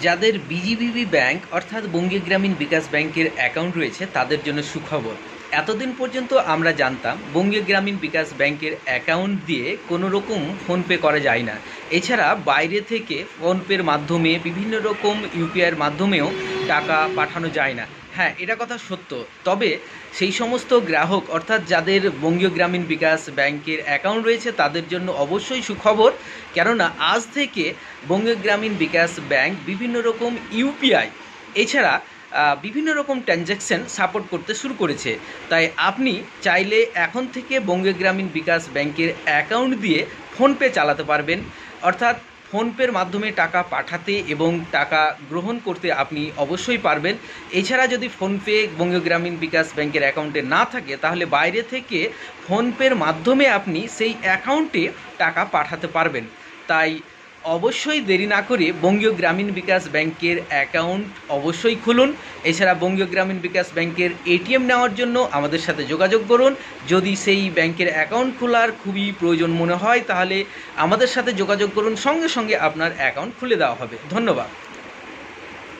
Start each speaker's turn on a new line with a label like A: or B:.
A: যাদের বিজিবিবি ব্যাংক অর্থাৎ বঙ্গীয় গ্রামীণ বিকাশ ব্যাংকের অ্যাকাউন্ট রয়েছে তাদের জন্য সুখবর। এতদিন পর্যন্ত আমরা জানতাম বঙ্গীয় গ্রামীণ বিকাশ ব্যাংকের অ্যাকাউন্ট দিয়ে কোনো রকম ফোনপে করা যায় না। এছাড়া বাইরে থেকে ফোনপের মাধ্যমে বিভিন্ন রকম ইউপিআইয়ের মাধ্যমেও টাকা পাঠানো যায় না। হ্যাঁ, এটা কথা সত্য। তবে সেই সমস্ত গ্রাহক অর্থাৎ যাদের বঙ্গীয় গ্রামীণ বিকাশ ব্যাংকের অ্যাকাউন্ট রয়েছে তাদের জন্য অবশ্যই সুখবর। কেননা আজ থেকে বঙ্গীয় গ্রামীণ বিকাশ ব্যাংক বিভিন্ন রকম ইউপিআই এছাড়া বিভিন্ন রকম ট্রানজ্যাকশন সাপোর্ট করতে শুরু করেছে। তাই আপনি চাইলে এখন থেকে বঙ্গীয় গ্রামীণ বিকাশ ব্যাংকের অ্যাকাউন্ট দিয়ে ফোনপে চালাতে পারবেন। অর্থাৎ ফোনপের মাধ্যমে টাকা পাঠাতে এবং টাকা গ্রহণ করতে আপনি অবশ্যই পারবেন। এছাড়া যদি ফোনপে বঙ্গীয় গ্রামীণ বিকাশ ব্যাংকের অ্যাকাউন্টে না থাকে তাহলে বাইরে থেকে ফোনপের মাধ্যমে আপনি সেই অ্যাকাউন্টে টাকা পাঠাতে পারবেন। তাই অবশ্যই দেরি না করে বঙ্গীয় গ্রামীণ বিকাশ ব্যাংকের অ্যাকাউন্ট অবশ্যই খুলুন। এছাড়া বঙ্গীয় গ্রামীণ বিকাশ ব্যাংকের এটিএম নেওয়ার জন্য আমাদের সাথে যোগাযোগ করুন। যদি সেই ব্যাংকের অ্যাকাউন্ট খোলার খুবই প্রয়োজন মনে হয় তাহলে আমাদের সাথে যোগাযোগ করুন, সঙ্গে সঙ্গে আপনার অ্যাকাউন্ট খুলে দেওয়া হবে। ধন্যবাদ।